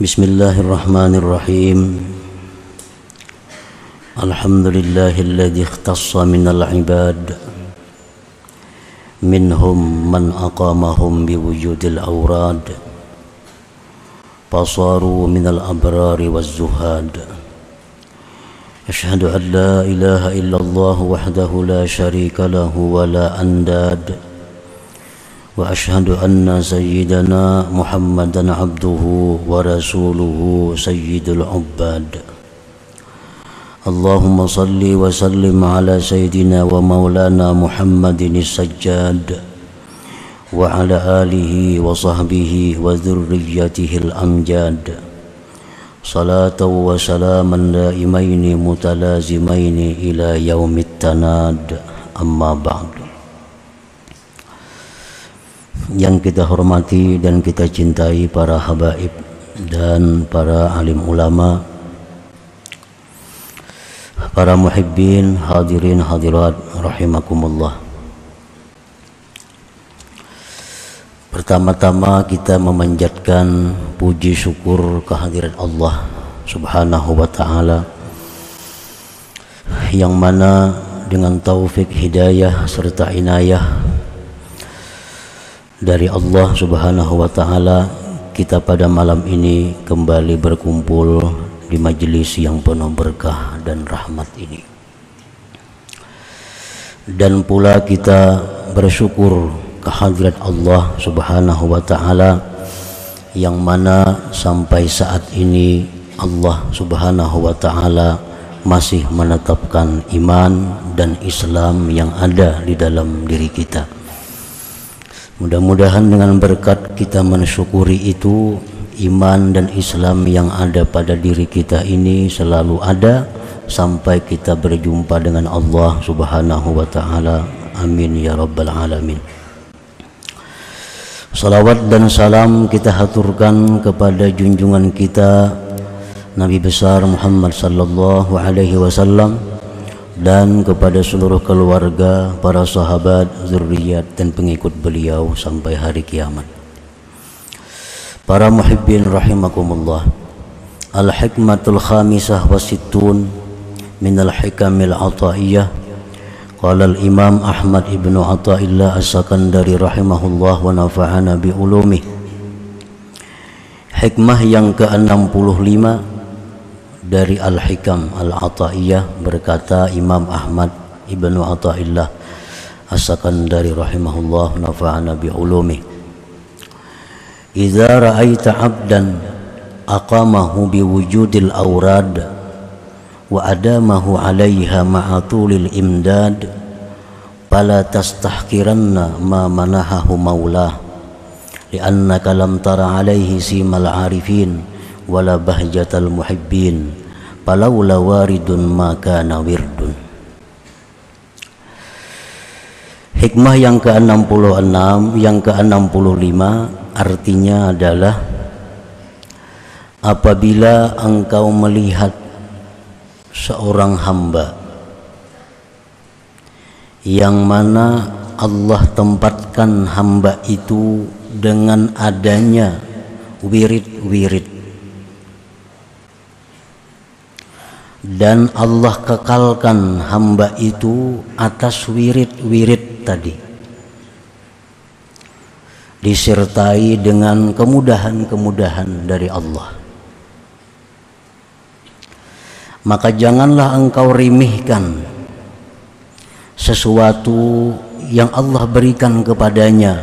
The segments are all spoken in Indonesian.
Bismillahirrahmanirrahim. Alhamdulillahilladzi ikhtassa minal ibad minhum man aqamahum biwujudil awrad fasaru minal abrari waz zuhad. Ashhadu an la ilaha illallah wahdahu la syarika lahu wa la andad. Wa ashhadu anna sayyidana Muhammadan abduhu wa rasuluhu sayyidul ubbad. Allahumma salli wa sallim ala sayyidina wa maulana Muhammadin as-sajjad wa ala alihi wa sahbihi wa dhurriyyatihi al-amjad. Salatan wa salaman daimaini mutalazimaini ila yaumit tanad. Amma ba'du. Yang kita hormati dan kita cintai para habaib dan para alim ulama, para muhibbin, hadirin hadirat rahimakumullah. Pertama-tama kita memanjatkan puji syukur kehadirat Allah Subhanahu wa ta'ala, yang mana dengan taufik hidayah serta inayah dari Allah Subhanahu wa ta'ala, kita pada malam ini kembali berkumpul di majelis yang penuh berkah dan rahmat ini. Dan pula kita bersyukur kehadirat Allah Subhanahu wa ta'ala, yang mana sampai saat ini Allah Subhanahu wa ta'ala masih menetapkan iman dan Islam yang ada di dalam diri kita. Mudah-mudahan dengan berkat kita mensyukuri itu, iman dan Islam yang ada pada diri kita ini selalu ada sampai kita berjumpa dengan Allah Subhanahu wa ta'ala. Amin ya rabbal alamin. Salawat dan salam kita haturkan kepada junjungan kita Nabi besar Muhammad sallallahu alaihi wasallam, dan kepada seluruh keluarga, para sahabat, zuriat dan pengikut beliau sampai hari kiamat. Para muhibbin rahimakumullah. Al-hikmatul khamisah wa sittun minal hikamil ataiyah. Qala al-imam Ahmad ibnu Athaillah as-Sakandari rahimahullah wa nafa'ana bi ulumih. Hikmah yang ke-65 dari Al-Hikam Al-Ataiyah, berkata Imam Ahmad ibnu Athaillah as-Sakandari rahimahullah nafa'ana bi ulumi. Idza ra'aita 'abdan aqamahu bi wujudil awrad wa adamahu 'alaiha ma'a tulil imdad fala tastahqiranna ma manahahu maulah li'annaka lam tara 'alaihi simal 'arifin wala bahjatal muhibbin falawla waridun maka nawirdun. Hikmah yang ke-66, yang ke-65 artinya adalah, apabila engkau melihat seorang hamba yang mana Allah tempatkan hamba itu dengan adanya wirid-wirid, dan Allah kekalkan hamba itu atas wirid-wirid tadi, disertai dengan kemudahan-kemudahan dari Allah, maka janganlah engkau remehkan sesuatu yang Allah berikan kepadanya,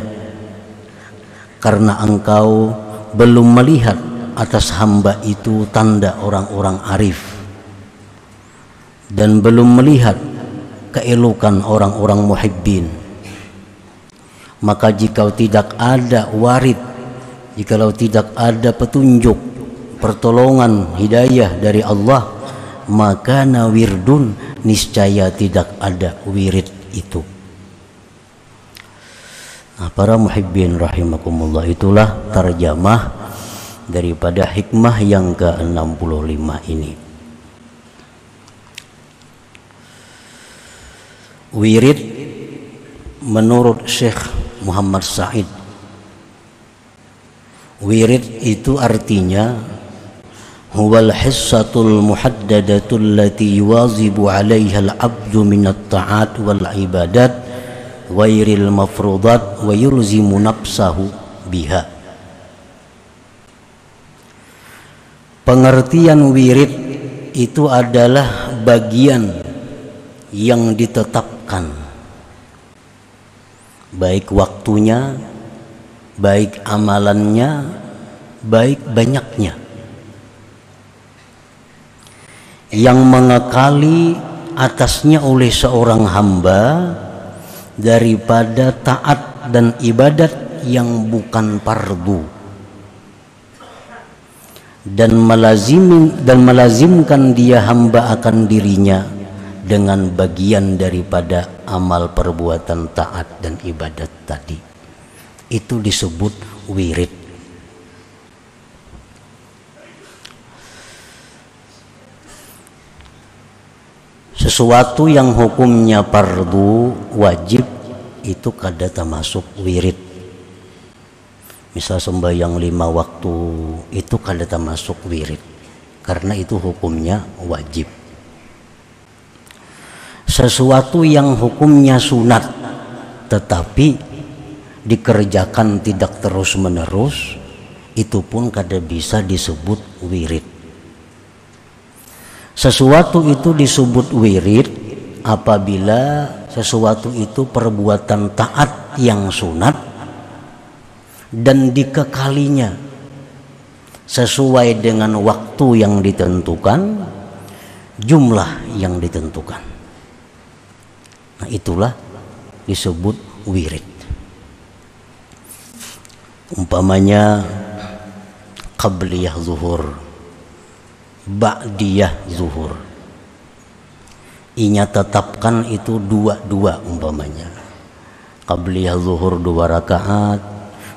karena engkau belum melihat atas hamba itu tanda orang-orang arif, dan belum melihat keelokan orang-orang muhibbin. Maka jika tidak ada warid, jikalau tidak ada petunjuk, pertolongan, hidayah dari Allah, maka nawirdun, niscaya tidak ada wirid itu. Nah, para muhibbin rahimakumullah, itulah tarjamah daripada hikmah yang ke-65 ini. Wirid menurut Syekh Muhammad Said, wirid itu artinya huwal hissatul muhaddadatul lati yuwazibu 'alaiha al-'abdu minat ta'at wal ibadat ghairil mafrudat wa yulzimu nafsahu biha. Pengertian wirid itu adalah bagian yang ditetapkan, baik waktunya, baik amalannya, baik banyaknya, yang mengekali atasnya oleh seorang hamba daripada taat dan ibadat yang bukan fardu, dan melazimkan dia hamba akan dirinya dengan bagian daripada amal perbuatan taat dan ibadat tadi. Itu disebut wirid. Sesuatu yang hukumnya fardu wajib itu kada termasuk wirid. Misal sembahyang 5 waktu itu kada termasuk wirid, karena itu hukumnya wajib. Sesuatu yang hukumnya sunat tetapi dikerjakan tidak terus menerus, itu pun kada bisa disebut wirid. Sesuatu itu disebut wirid apabila sesuatu itu perbuatan taat yang sunat dan dikekalinya sesuai dengan waktu yang ditentukan, jumlah yang ditentukan. Nah, itulah disebut wirid. Umpamanya qabliyah zuhur, ba'diyah zuhur, inya tetapkan itu dua umpamanya. Qabliyah zuhur 2 rakaat,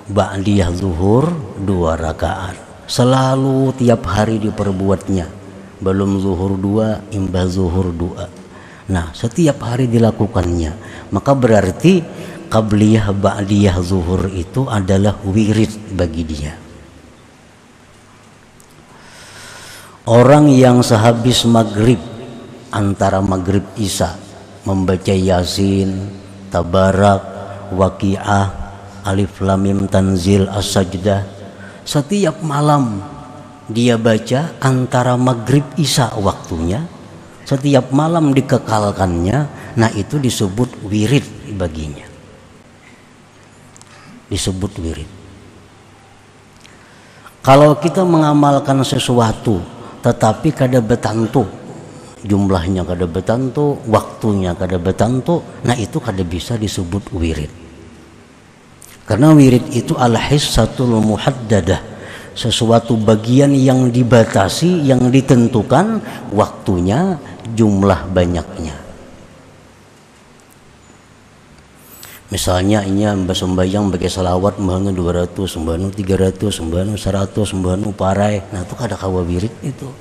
ba'diyah zuhur 2 rakaat. Selalu tiap hari diperbuatnya. Belum zuhur 2, imbah zuhur 2. Nah, setiap hari dilakukannya. Maka berarti qabliyah ba'diyah zuhur itu adalah wirid bagi dia. Orang yang sehabis maghrib, antara maghrib isya, membaca Yasin, Tabarak, Waqiah, Alif Lam Mim Tanzil, As-Sajdah, setiap malam dia baca antara maghrib isya waktunya, setiap malam dikekalkannya. Nah, itu disebut wirid baginya, disebut wirid. Kalau kita mengamalkan sesuatu tetapi kada betantu, jumlahnya kada betantu, waktunya kada betantu, nah itu kada bisa disebut wirid. Karena wirid itu al-hissatul muhaddadah, sesuatu bagian yang dibatasi, yang ditentukan waktunya, jumlah banyaknya. Misalnya inya sembahyang bagi salawat mbahnu 200, mbahnu 300, mbahnu 100, mbahnu parai. Nah, itu kada kawa wirid, itu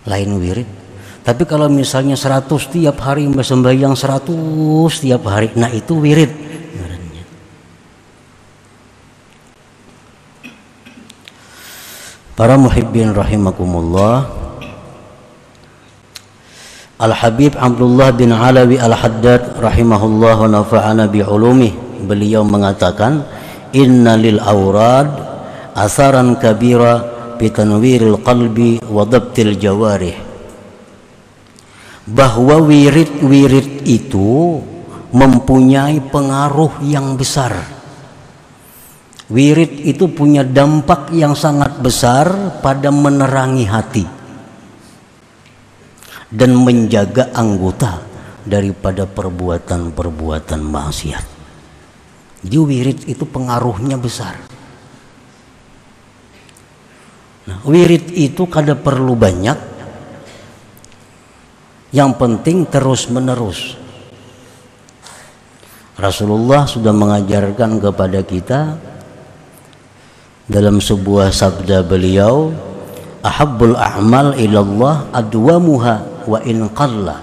lain wirid. Tapi kalau misalnya 100 tiap hari mbah sembahyang 100 tiap hari, nah itu wirid. Para muhibbin rahimakumullah, Al-Habib Abdullah bin Alawi Al-Haddad rahimahullah wa nafa'ana bi'ulumih, beliau mengatakan, inna lil awrad asaran kabira bitanwiril qalbi wa dhabtil jawarih. Bahwa wirid-wirid itu mempunyai pengaruh yang besar. Wirid itu punya dampak yang sangat besar pada menerangi hati dan menjaga anggota daripada perbuatan-perbuatan maksiat. Jadi wirid itu pengaruhnya besar. Nah, wirid itu kada perlu banyak, yang penting terus menerus. Rasulullah sudah mengajarkan kepada kita dalam sebuah sabda beliau, ahabbul a'mal ilallah adwamuha wa in qalla.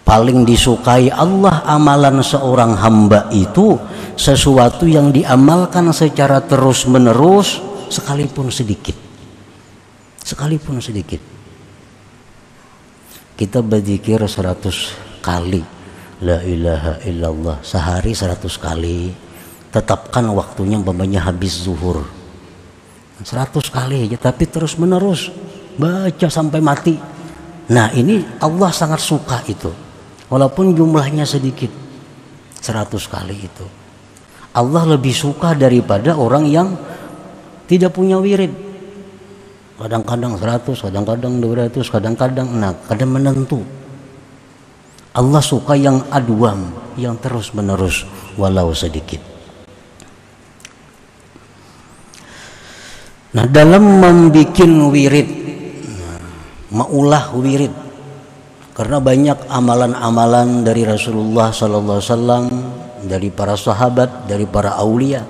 Paling disukai Allah amalan seorang hamba itu sesuatu yang diamalkan secara terus menerus sekalipun sedikit. sekalipun sedikit. Kita berzikir 100 kali la ilaha illallah, sehari 100 kali. Tetapkan waktunya umpamanya habis zuhur 100 kali aja, tapi terus menerus baca sampai mati. Nah ini Allah sangat suka itu, walaupun jumlahnya sedikit. 100 kali itu Allah lebih suka daripada orang yang tidak punya wirid. Kadang-kadang 100, kadang-kadang 200, kadang-kadang kadang menentu. Allah suka yang adwam, yang terus menerus walau sedikit. Nah dalam membuat wirid, maulah wirid, karena banyak amalan-amalan dari Rasulullah SAW, dari para sahabat, dari para aulia.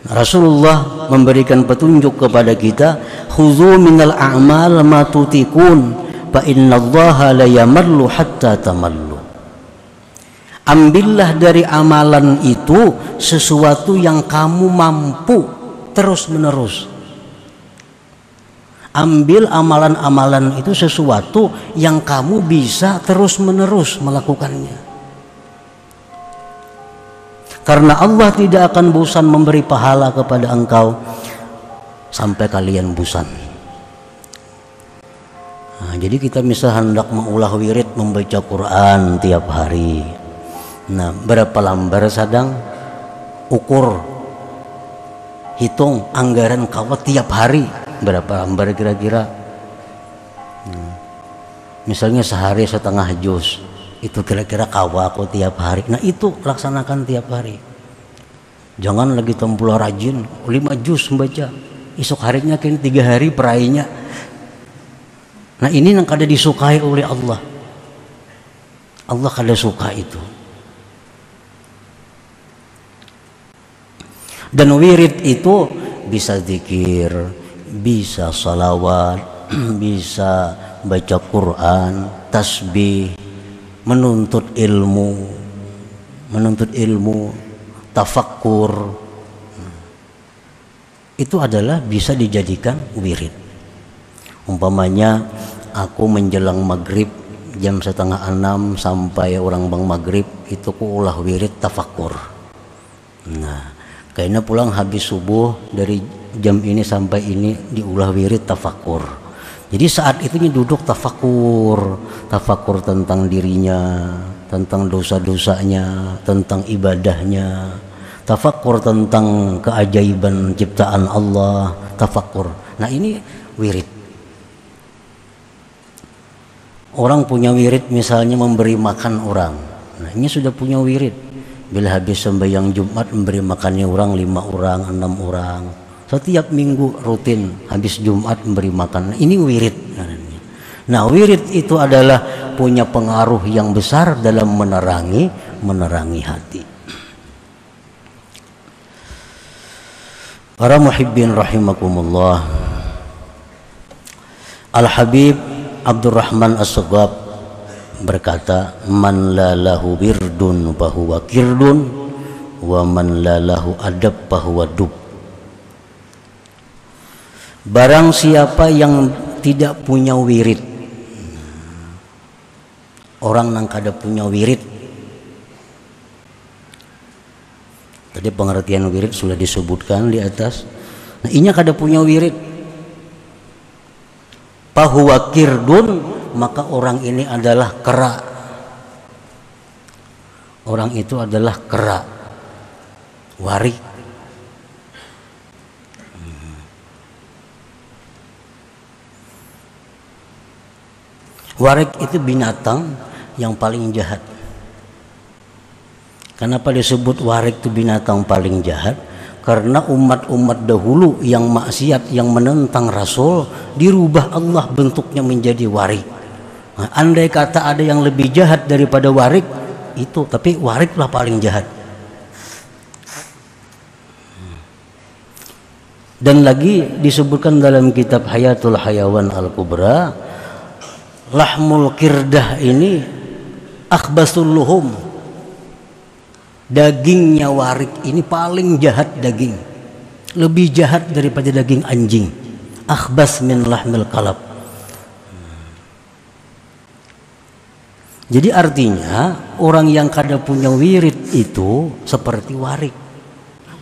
Rasulullah memberikan petunjuk kepada kita, khudzu minal a'mal ma tutikun fa innallaha la yamallu hatta tamallu. Ambillah dari amalan itu sesuatu yang kamu mampu terus menerus. Ambil amalan-amalan itu sesuatu yang kamu bisa terus menerus melakukannya. Karena Allah tidak akan bosan memberi pahala kepada engkau sampai kalian bosan. Nah, jadi kita misal hendak mengulah wirid membaca Quran tiap hari. Nah, berapa lembar sadang? Ukur, hitung anggaran kau tiap hari berapa lembar kira-kira. Misalnya sehari setengah juz, itu kira-kira kawa aku tiap hari. Nah itu laksanakan tiap hari. Jangan lagi tempul rajin 5 juz membaca, esok harinya kini 3 hari perainya. Nah ini yang kada disukai oleh Allah. Allah kada suka itu. Dan wirid itu bisa zikir, bisa salawat, bisa baca Quran, tasbih, menuntut ilmu, tafakkur. Itu adalah bisa dijadikan wirid. Umpamanya aku menjelang maghrib jam 5:30 sampai orang bang maghrib itu ku ulah wirid tafakkur. Nah kayaknya pulang habis subuh dari jam ini sampai ini diulah wirid tafakkur. Jadi saat itu duduk tafakkur tentang dirinya, tentang dosa-dosanya, tentang ibadahnya, tafakkur tentang keajaiban ciptaan Allah, tafakkur. Nah ini wirid. Orang punya wirid misalnya memberi makan orang. Nah ini sudah punya wirid. Bila habis sembahyang Jumat memberi makannya orang 5 orang, 6 orang. Setiap minggu rutin habis Jumat memberi makan. Ini wirid. Nah wirid itu adalah punya pengaruh yang besar dalam menerangi hati. Para muhibbin rahimakumullah. Al-Habib Abdurrahman As-Saghab berkata, man la lahu wirdun fahuwa kirdun wa man la lahu adab fahuwa dub. Barang siapa yang tidak punya wirid, orang yang kada punya wirid. Tadi pengertian wirid sudah disebutkan di atas. Nah ini kada punya wirid, fahuwa kirdun, maka orang ini adalah kera. Orang itu adalah kera, warik. Warik itu binatang yang paling jahat. Kenapa disebut warik itu binatang paling jahat? Karena umat-umat dahulu yang maksiat, yang menentang Rasul, dirubah Allah bentuknya menjadi warik. Nah, andai kata ada yang lebih jahat daripada warik itu, tapi wariklah paling jahat. Dan lagi disebutkan dalam kitab Hayatul Hayawan Al-Kubra, lahmul kirdah ini akhbasul luhum. Dagingnya warik ini paling jahat daging. Lebih jahat daripada daging anjing. akhbas min lahmil kalab. Jadi artinya orang yang kada punya wirid itu seperti warik.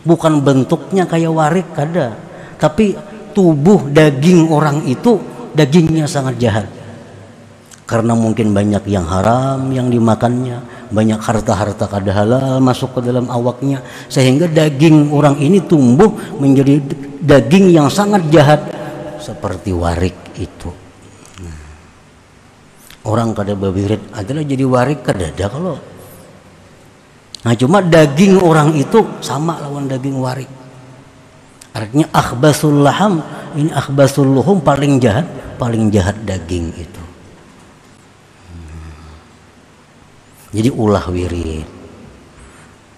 Bukan bentuknya kayak warik kada, tapi tubuh daging orang itu dagingnya sangat jahat. Karena mungkin banyak yang haram yang dimakannya, banyak harta-harta kada halal masuk ke dalam awaknya, sehingga daging orang ini tumbuh menjadi daging yang sangat jahat seperti warik itu. Orang kada berwirid adalah jadi warik kada ada kalau. Nah cuma daging orang itu sama lawan daging warik. Artinya akhbasul laham, ini akhbasul luhum, paling jahat daging itu. Jadi ulah wirid.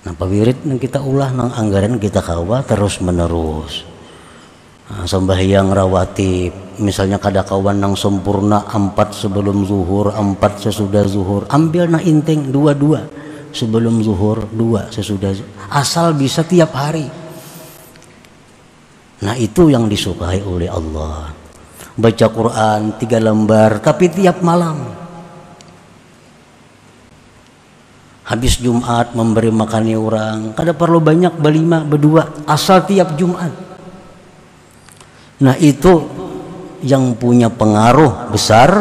Napa wirid yang kita ulah nang anggaran kita kawa terus menerus. Nah, sembahyang rawatib, misalnya kada kawan nang sempurna 4 sebelum zuhur, 4 sesudah zuhur, ambil na inting 2 sebelum zuhur, 2 sesudah zuhur. Asal bisa tiap hari. Nah itu yang disukai oleh Allah. Baca Quran 3 lembar tapi tiap malam. Habis Jumat memberi makani orang, kada perlu banyak, berlima, berdua, asal tiap Jumat. Nah itu yang punya pengaruh besar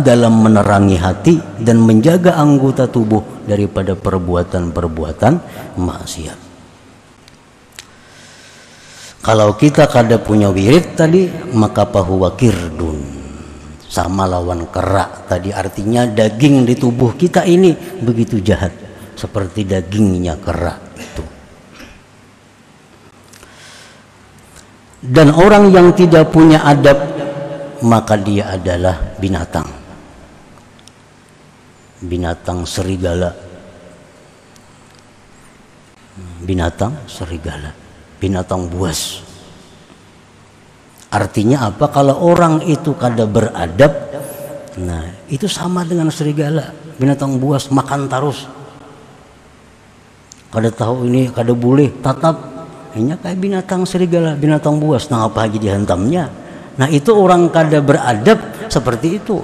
dalam menerangi hati dan menjaga anggota tubuh daripada perbuatan-perbuatan maksiat. Kalau kita kada punya wirid tadi, maka pahuwa kirdun, sama lawan kerak tadi. Artinya daging di tubuh kita ini begitu jahat seperti dagingnya kerak itu. Dan orang yang tidak punya adab, maka dia adalah binatang. Binatang serigala. Binatang serigala. Binatang buas. Artinya apa? Kalau orang itu kada beradab, nah itu sama dengan serigala. Binatang buas makan terus. Kada tahu ini, kada boleh tatap. Ini kayak binatang serigala, binatang buas. Nah apa aja dihantamnya. Nah itu orang kada beradab seperti itu.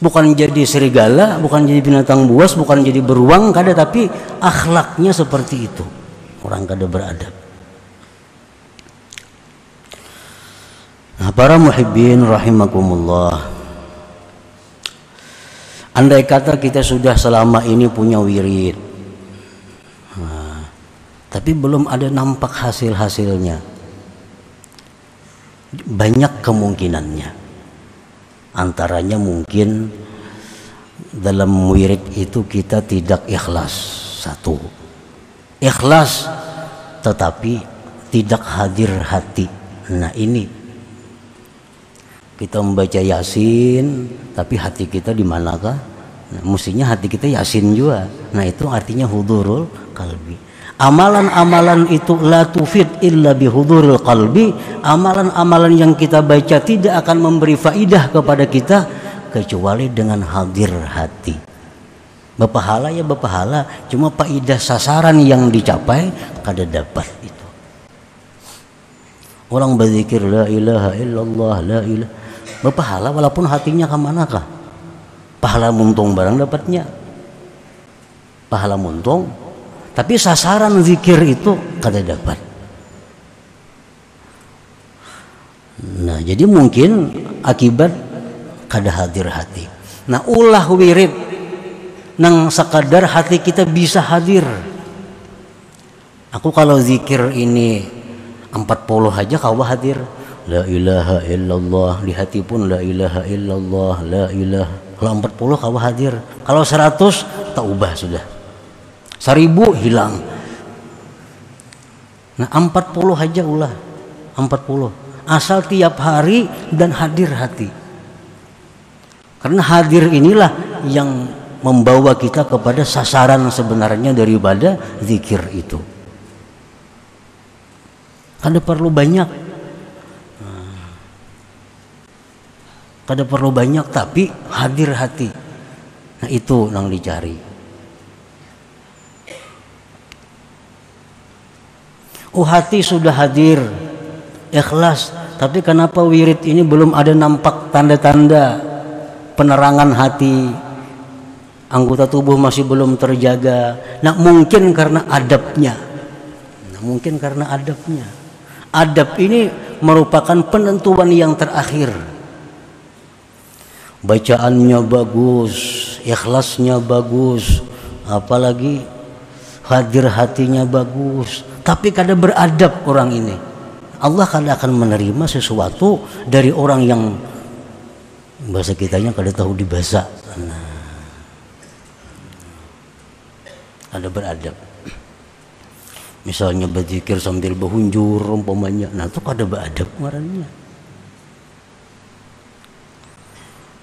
Bukan jadi serigala, bukan jadi binatang buas, bukan jadi beruang, kada, tapi akhlaknya seperti itu. Orang kada beradab. Nah para muhibbin rahimakumullah, andai kata kita sudah selama ini punya wirid, tapi belum ada nampak hasil-hasilnya, banyak kemungkinannya. Antaranya mungkin dalam wirid itu kita tidak ikhlas. Satu, ikhlas tetapi tidak hadir hati. Nah ini kita membaca Yasin tapi hati kita di manakah? Nah, mestinya hati kita Yasin juga. Nah itu artinya hudurul qalbi. Amalan-amalan itu la tufid illa bihuduril qalbi. Amalan-amalan yang kita baca tidak akan memberi faidah kepada kita kecuali dengan hadir hati. Berpahala ya berpahala, cuma faidah sasaran yang dicapai kada dapat itu. Orang berzikir la ilaha illallah, la ilaha, berpahala walaupun hatinya ke manakah? Pahala muntung barang dapatnya. Pahala muntung, tapi sasaran zikir itu kada dapat. Nah, jadi mungkin akibat kada hadir hati. Nah, ulah wirid nang sekadar hati kita bisa hadir. Aku kalau zikir ini 40 aja kawa hadir. La ilaha illallah, di hati pun la ilaha illallah, la ilaha. Kalau 40 kawa hadir. Kalau 100 taubah sudah. 1000 hilang. Nah 40 aja ulah, 40 asal tiap hari dan hadir hati. Karena hadir inilah yang membawa kita kepada sasaran sebenarnya daripada zikir itu. Kada perlu banyak, kada perlu banyak tapi hadir hati. Nah itu yang dicari. Oh hati sudah hadir, ikhlas, Tapi kenapa wirid ini belum ada nampak tanda-tanda penerangan hati, anggota tubuh masih belum terjaga? Nah, mungkin karena adabnya. Adab ini merupakan penentuan yang terakhir. Bacaannya bagus, ikhlasnya bagus, apalagi hadir hatinya bagus, tapi kada beradab orang ini, Allah kada akan menerima sesuatu dari orang yang bahasa kitanya kada tahu dibahasa. Kada beradab. Misalnya berzikir sambil berhunjur umpamanya, nah itu kada beradab ngarannya.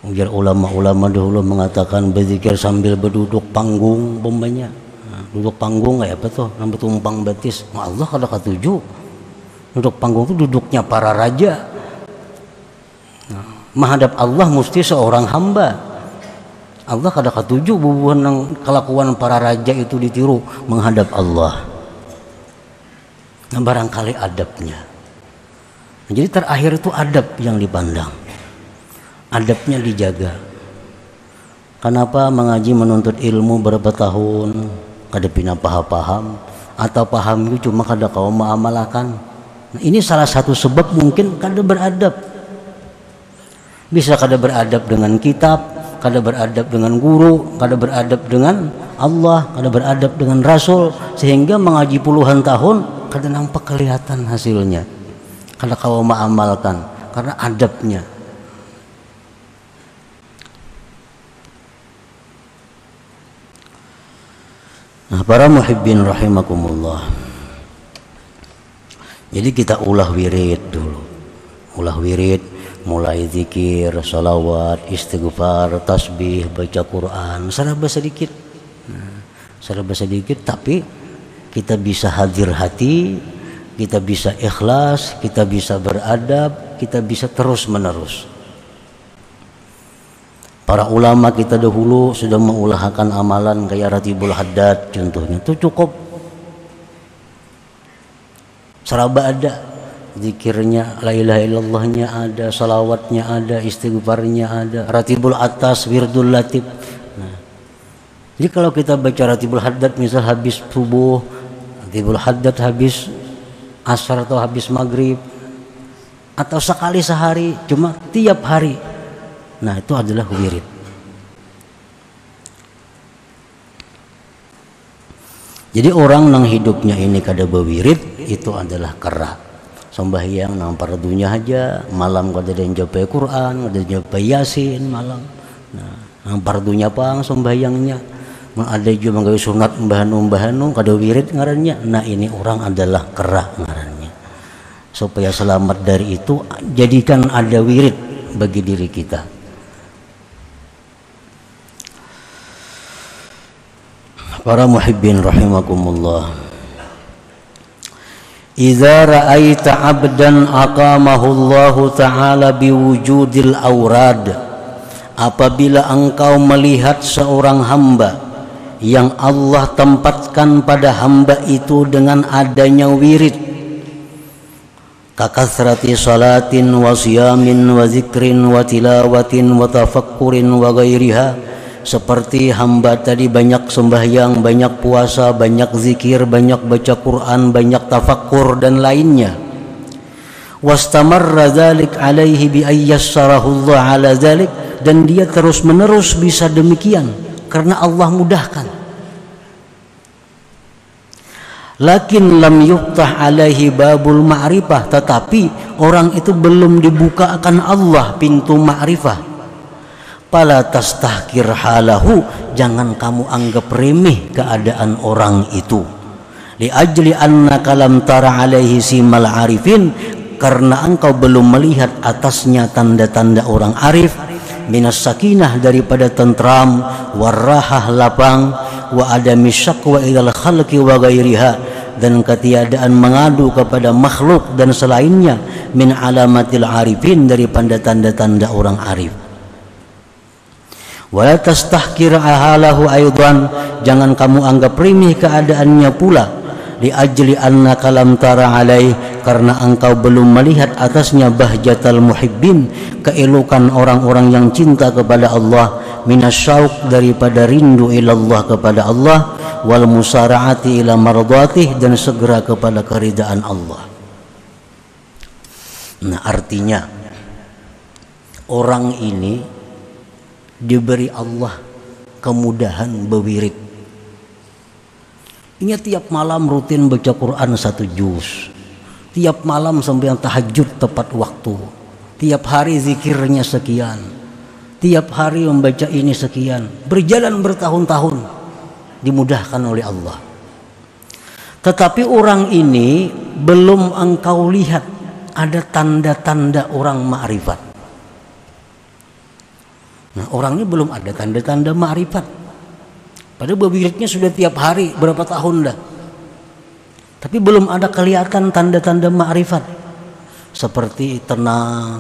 Ujar ulama-ulama dahulu mengatakan berzikir sambil berduduk panggung umpamanya. Nah, duduk panggung kayak apa tuh? Nampak tumpang batis. Allah kada katuju. Duduk panggung itu duduknya para raja. Nah, menghadap Allah mesti seorang hamba. Allah kada katuju bubuhan nang kelakuan para raja itu ditiru menghadap Allah. Nah, barangkali adabnya. Nah, jadi terakhir itu adab yang dipandang. Adabnya dijaga. Kenapa mengaji menuntut ilmu berapa tahun kada pina paham atau paham itu cuma kada kau mengamalkan. Nah, ini salah satu sebab mungkin kada beradab. Bisa kada beradab dengan kitab, kada beradab dengan guru, kada beradab dengan Allah, kada beradab dengan Rasul, sehingga mengaji puluhan tahun kada nampak kelihatan hasilnya, kada kau mengamalkan karena adabnya. Nah, para muhibbin rahimakumullah. Jadi kita ulah wirid dulu. Ulah wirid, mulai zikir, salawat, istighfar, tasbih, baca Quran, serba sedikit. Serba sedikit, tapi kita bisa hadir hati, kita bisa ikhlas, kita bisa beradab, kita bisa terus menerus. Para ulama kita dahulu sudah mengulahkan amalan kayak Ratibul Haddad contohnya, itu cukup. Seraba ada, zikirnya, la ilaha illallahnya ada, salawatnya ada, istighfarnya ada, Ratibul Atas, Wirdul Latif. Nah, jadi kalau kita baca Ratibul Haddad misal habis subuh, Ratibul Haddad habis asar atau habis maghrib, atau sekali sehari, cuma tiap hari, nah itu adalah wirid. Jadi orang nang hidupnya ini kada bewirid itu adalah kera. Sembahyang nang pardunya aja, malam kada den japai Quran, kada japai Yasin malam. Nah, nang pardunya pang sembahyangnya. Ada juga manggawe sunat umbahan-umbahan kada wirid ngarannya. Nah, ini orang adalah kera ngarannya. Supaya selamat dari itu, jadikan ada wirid bagi diri kita. Para muhibbin rahimakumullah. Idza ra'aita 'abdan aqamahu Allah Ta'ala biwujudil awrad. Apabila engkau melihat seorang hamba yang Allah tempatkan pada hamba itu dengan adanya wirid, kakasrati salatin wa siyamin wa zikrin wa tilawatin wa tafakkurin wa ghairiha, seperti hamba tadi banyak sembahyang, banyak puasa, banyak zikir, banyak baca Quran, banyak tafakkur dan lainnya. Wastamarra dzalik alaihi bi ayyassarahu Allah ala dzalik, dan dia terus menerus bisa demikian karena Allah mudahkan. Lakin lam yuftah alaihi babul ma'rifah, tetapi orang itu belum dibuka akan Allah pintu ma'rifah. Fala tastahkir halahu, jangan kamu anggap remeh keadaan orang itu. Li ajli annaka lam tara alaihi simal arifin, karena engkau belum melihat atasnya tanda-tanda orang arif. Minas sakinah, daripada tentram, warahah lapang, wa adami syakwa ilal khalqi wa ghairiha, dan ketiadaan mengadu kepada makhluk dan selainnya, min alamatil arifin, daripada tanda-tanda orang arif. Wala tastahkir ahalahu aidan, jangan kamu anggap remeh keadaannya pula. li ajli annaka lam tara alaih, karena engkau belum melihat atasnya bahjatal muhibbin, keelokan orang-orang yang cinta kepada Allah, minasyauq daripada rindu ilallah kepada Allah, wal musara'ati ila mardhatih dan segera kepada keridaan Allah. Nah, artinya orang ini diberi Allah kemudahan berwirid. Ini tiap malam rutin baca Quran 1 juz, tiap malam sampai tahajud tepat waktu, tiap hari zikirnya sekian, tiap hari membaca ini sekian, berjalan bertahun-tahun, dimudahkan oleh Allah. Tetapi orang ini belum engkau lihat ada tanda-tanda orang ma'rifat. Nah, orang ini belum ada tanda-tanda ma'rifat. Padahal berwiridnya sudah tiap hari berapa tahun dah, tapi belum ada kelihatan tanda-tanda ma'rifat. Seperti tenang,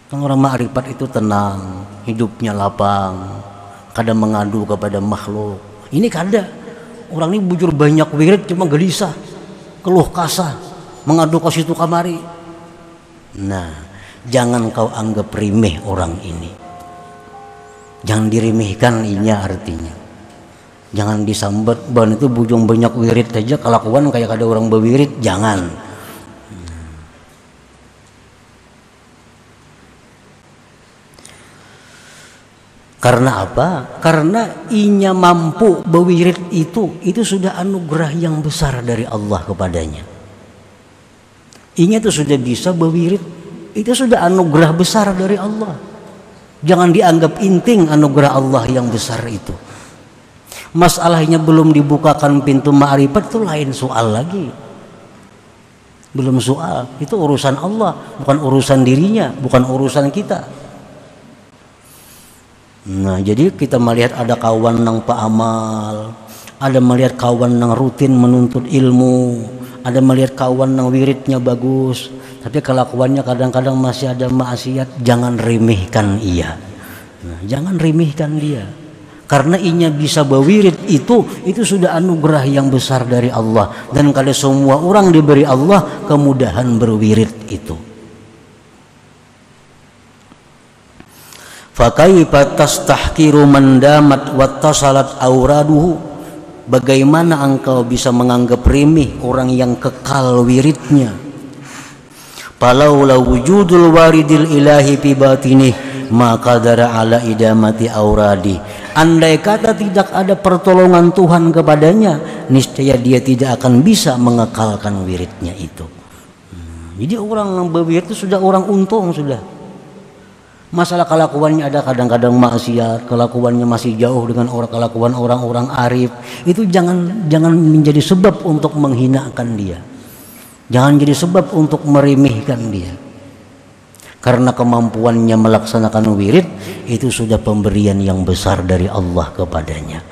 kan orang ma'rifat itu tenang, hidupnya lapang, kadang mengadu kepada makhluk. Ini kada, orang ini bujur banyak wirid cuma gelisah, keluh kasah, mengadu ke situ kamari. Nah, jangan kau anggap remeh orang ini, jangan diremehkan inya artinya. Jangan disambat, ban itu bujung banyak wirid saja kelakuan kayak ada orang berwirid, jangan. Karena apa? Karena inya mampu berwirid itu sudah anugerah yang besar dari Allah kepadanya. Inya itu sudah bisa berwirid, itu sudah anugerah besar dari Allah. Jangan dianggap inting anugerah Allah yang besar itu. Masalahnya belum dibukakan pintu ma'rifat itu lain soal lagi. Belum soal, itu urusan Allah, bukan urusan dirinya, bukan urusan kita. Nah, jadi kita melihat ada kawan nang paamal, ada melihat kawan nang rutin menuntut ilmu, ada melihat kawan nang wiridnya bagus, tapi kelakuannya kadang-kadang masih ada maksiat. Jangan remehkan ia. Nah, jangan remehkan dia. Karena inya bisa berwirid itu sudah anugerah yang besar dari Allah, dan kalau semua orang diberi Allah kemudahan berwirid itu. Fa kaifa tastahqiru man damat wattasalat auraduhu, bagaimana engkau bisa menganggap remeh orang yang kekal wiridnya. Falaula wujudul waridil ilahi fi batinih maka dara ala idamati auradi, andai kata tidak ada pertolongan Tuhan kepadanya, niscaya dia tidak akan bisa mengekalkan wiridnya itu. Jadi orang yang berwirid itu sudah orang untung sudah. Masalah kelakuannya ada kadang-kadang maksiat, kelakuannya masih jauh dengan kelakuan orang-orang arif, itu jangan menjadi sebab untuk menghinakan dia, jangan jadi sebab untuk meremehkan dia. Karena kemampuannya melaksanakan wirid itu sudah pemberian yang besar dari Allah kepadanya.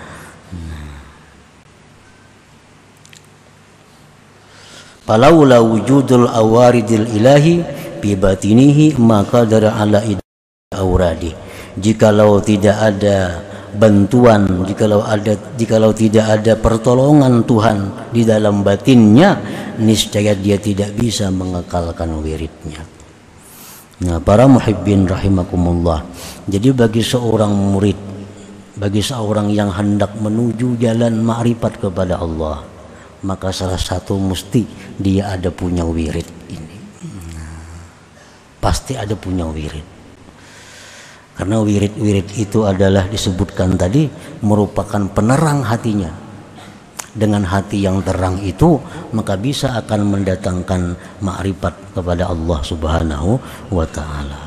Falaula wujudul awaridil ilahi bi batinihi maka dara ala auradi. Jikalau tidak ada bantuan, jikalau tidak ada pertolongan Tuhan di dalam batinnya, niscaya dia tidak bisa mengekalkan wiridnya. Nah, para muhibbin rahimakumullah, jadi bagi seorang murid, bagi seorang yang hendak menuju jalan ma'rifat kepada Allah, maka salah satu mesti dia ada punya wirid ini. Pasti ada punya wirid. Karena wirid-wirid itu adalah disebutkan tadi merupakan penerang hatinya. Dengan hati yang terang itu maka bisa akan mendatangkan ma'rifat kepada Allah Subhanahu wa ta'ala.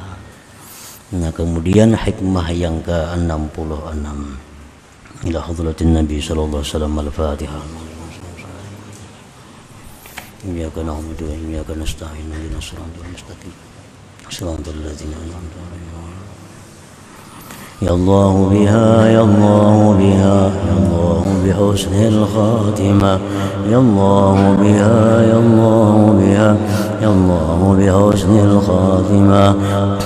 Nah, kemudian hikmah yang ke-66 ila hadratin Nabi sallallahu alaihi wasallam. Al-Fatihah. Iyyaka na'budu wa iyyaka nasta'in ihdinas siratal mustaqim siratal ladzina an'amta 'alaihim. يا الله بها يا الله بها يا الله بحسن الخاتمة يا الله بها يا الله بها يا الله بحسن الخاتمة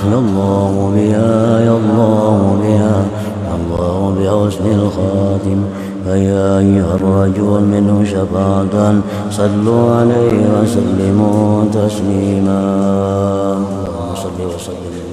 يا الله بها يا الله بها يا الله بحسن الخاتمة فيا أيها الرجل منه شفاعة صلوا عليه وسلموا تسليما. اللهم صل وسلم